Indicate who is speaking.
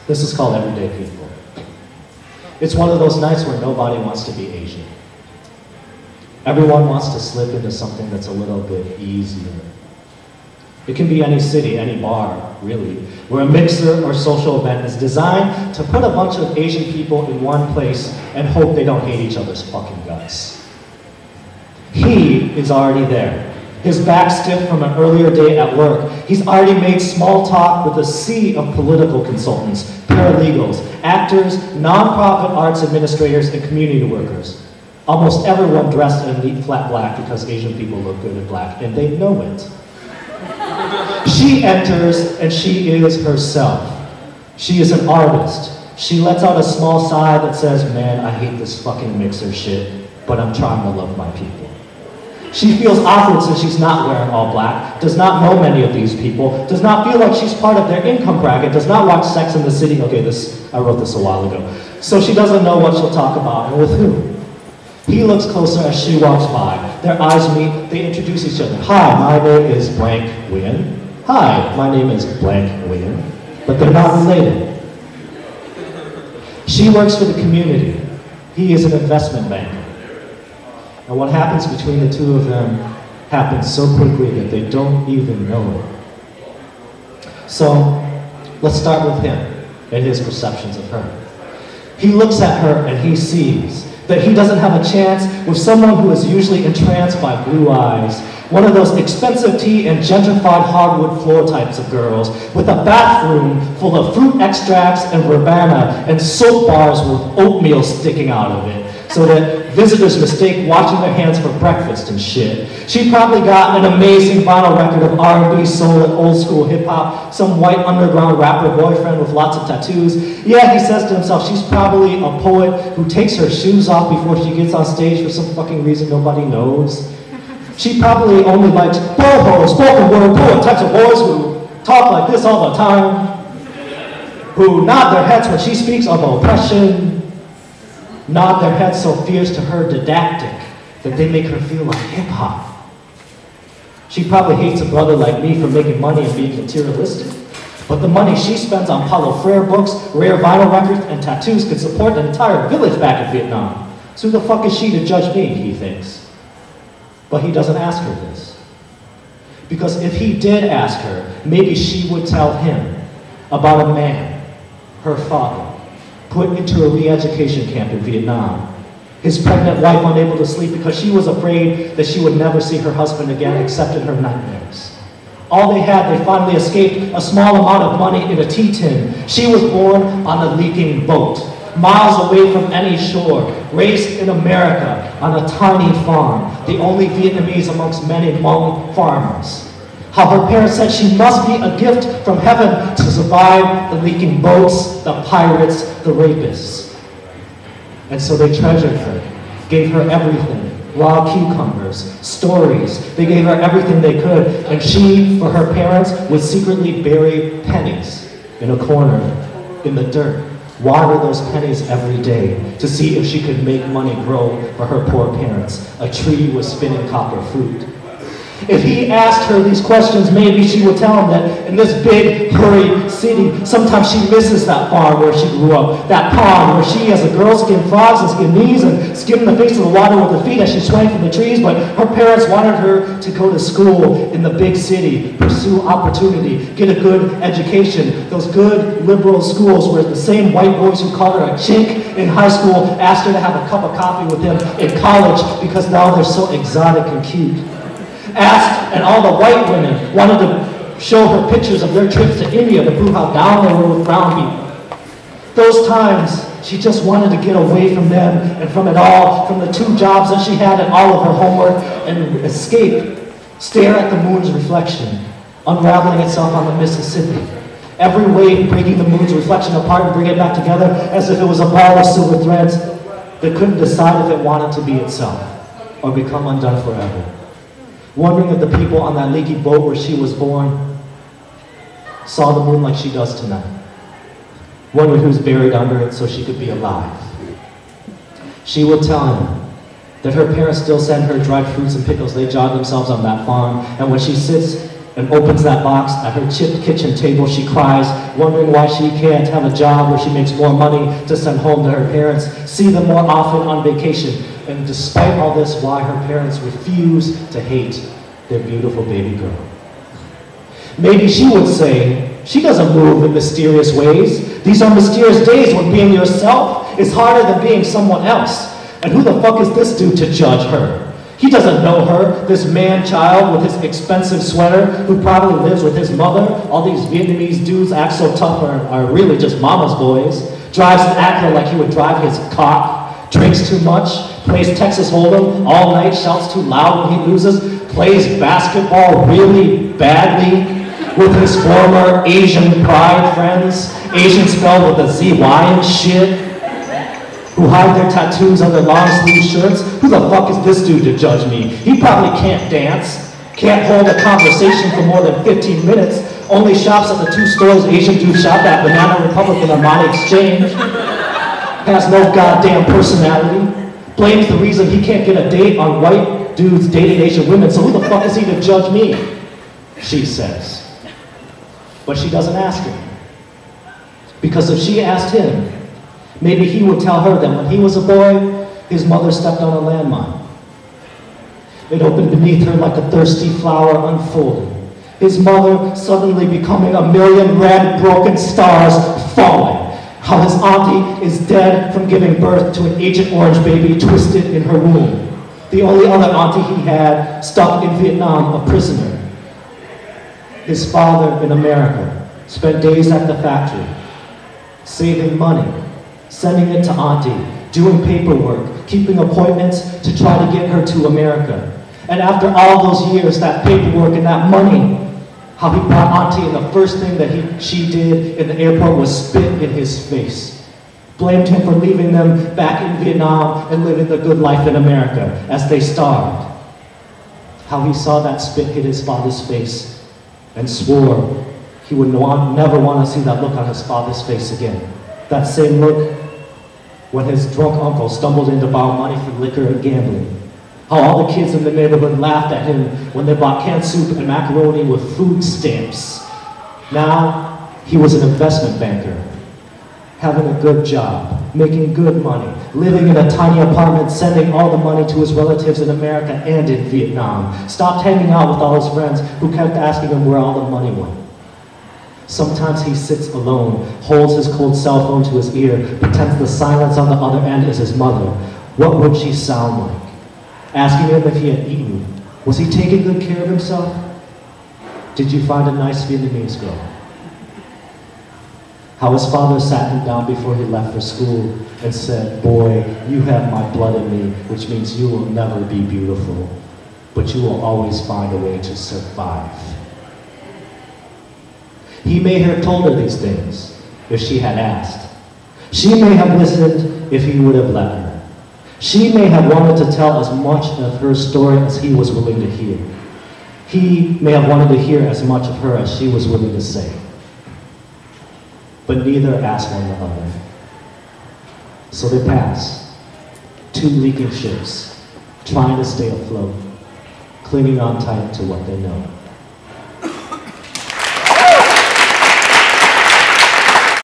Speaker 1: This is called Everyday People. It's one of those nights where nobody wants to be Asian. Everyone wants to slip into something that's a little bit easier. It can be any city, any bar, really, where a mixer or social event is designed to put a bunch of Asian people in one place and hope they don't hate each other's fucking guts. He is already there. His back stiff from an earlier day at work. He's already made small talk with a sea of political consultants, paralegals, actors, nonprofit arts administrators, and community workers. Almost everyone dressed in neat flat black because Asian people look good in black, and they know it. She enters, and she is herself. She is an artist. She lets out a small sigh that says, man, I hate this fucking mixer shit, but I'm trying to love my people. She feels awkward since she's not wearing all black, does not know many of these people, does not feel like she's part of their income bracket, does not watch Sex and the City. Okay, I wrote this a while ago. So she doesn't know what she'll talk about and with who. He looks closer as she walks by. Their eyes meet, they introduce each other. Hi, my name is blank Nguyen. Hi, my name is blank Nguyen. But they're not related. She works for the community. He is an investment banker. And what happens between the two of them happens so quickly that they don't even know it. So, let's start with him and his perceptions of her. He looks at her and he sees that he doesn't have a chance with someone who is usually entranced by blue eyes, one of those expensive tea and gentrified hardwood floor types of girls, with a bathroom full of fruit extracts and verbena and soap bars with oatmeal sticking out of it, so that visitors mistake washing their hands for breakfast and shit. She probably got an amazing vinyl record of R&B, soul, and old school hip hop, some white underground rapper boyfriend with lots of tattoos. Yeah, he says to himself, she's probably a poet who takes her shoes off before she gets on stage for some fucking reason nobody knows. She probably only likes boho, spoken word poet types of boys who talk like this all the time, who nod their heads when she speaks of oppression, nod their heads so fierce to her didactic that they make her feel like hip-hop. She probably hates a brother like me for making money and being materialistic, but the money she spends on Paulo Freire books, rare vinyl records, and tattoos could support an entire village back in Vietnam. So who the fuck is she to judge me, he thinks. But he doesn't ask her this. Because if he did ask her, maybe she would tell him about a man, her father, put into a re-education camp in Vietnam. His pregnant wife unable to sleep because she was afraid that she would never see her husband again except in her nightmares. All they had, they finally escaped a small amount of money in a tea tin. She was born on a leaking boat, miles away from any shore, raised in America on a tiny farm, the only Vietnamese amongst many Hmong farmers. How her parents said she must be a gift from heaven to survive the leaking boats, the pirates, the rapists. And so they treasured her, gave her everything, raw cucumbers, stories. They gave her everything they could, and she, for her parents, would secretly bury pennies in a corner, in the dirt, water those pennies every day to see if she could make money grow for her poor parents, a tree with spinning copper fruit. If he asked her these questions, maybe she would tell him that in this big, hurried city, sometimes she misses that farm where she grew up, that pond where she, as a girl, skinned frogs and skinned knees and skimmed the face of the water with her feet as she swam from the trees, but her parents wanted her to go to school in the big city, pursue opportunity, get a good education, those good liberal schools where the same white boys who called her a chink in high school asked her to have a cup of coffee with them in college because now they're so exotic and cute. Asked, and all the white women wanted to show her pictures of their trips to India to prove how down they were with brown people. Those times, she just wanted to get away from them and from it all, from the 2 jobs that she had and all of her homework, and escape, stare at the moon's reflection, unraveling itself on the Mississippi. Every wave breaking the moon's reflection apart and bring it back together as if it was a ball of silver threads that couldn't decide if it wanted to be itself or become undone forever. Wondering if the people on that leaky boat where she was born saw the moon like she does tonight. Wondering who's buried under it so she could be alive. She would tell him that her parents still send her dried fruits and pickles. They jog themselves on that farm, and when she sits and opens that box at her chipped kitchen table. She cries, wondering why she can't have a job where she makes more money to send home to her parents, see them more often on vacation. And despite all this, why her parents refuse to hate their beautiful baby girl. Maybe she would say, she doesn't move in mysterious ways. These are mysterious days when being yourself is harder than being someone else. And who the fuck is this dude to judge her? He doesn't know her, this man-child with his expensive sweater who probably lives with his mother. All these Vietnamese dudes act so tough are really just mama's boys. Drives an actor like he would drive his cock. Drinks too much. Plays Texas Hold'em all night. Shouts too loud when he loses. Plays basketball really badly with his former Asian pride friends. Asian spelled with a ZY and shit. Who hide their tattoos under long sleeve shirts. Who the fuck is this dude to judge me? He probably can't dance, can't hold a conversation for more than 15 minutes, only shops at the 2 stores Asian dudes shop at, Banana Republic and Armani Exchange, has no goddamn personality, blames the reason he can't get a date on white dudes dating Asian women, so who the fuck is he to judge me? She says. But she doesn't ask him. Because if she asked him, maybe he would tell her that when he was a boy, his mother stepped on a landmine. It opened beneath her like a thirsty flower unfolding. His mother suddenly becoming a million red broken stars falling. How his auntie is dead from giving birth to an Agent Orange baby twisted in her womb. The only other auntie he had stuck in Vietnam, a prisoner. His father in America spent days at the factory, saving money, sending it to auntie, doing paperwork, keeping appointments to try to get her to America. And after all those years, that paperwork and that money, how he brought auntie and the first thing that she did in the airport was spit in his face. Blamed him for leaving them back in Vietnam and living the good life in America as they starved. How he saw that spit hit his father's face and swore he would never want to see that look on his father's face again. That same look when his drunk uncle stumbled in to borrow money for liquor and gambling. How all the kids in the neighborhood laughed at him when they bought canned soup and macaroni with food stamps. Now, he was an investment banker, having a good job, making good money, living in a tiny apartment, sending all the money to his relatives in America and in Vietnam. Stopped hanging out with all his friends who kept asking him where all the money went. Sometimes he sits alone, holds his cold cell phone to his ear, pretends the silence on the other end is his mother. What would she sound like? Asking him if he had eaten. Was he taking good care of himself? Did you find a nice Vietnamese girl? How his father sat him down before he left for school and said, "Boy, you have my blood in me, which means you will never be beautiful, but you will always find a way to survive." He may have told her these things if she had asked. She may have listened if he would have let her. She may have wanted to tell as much of her story as he was willing to hear. He may have wanted to hear as much of her as she was willing to say. But neither asked one the other. So they passed, 2 leaking ships, trying to stay afloat, clinging on tight to what they know.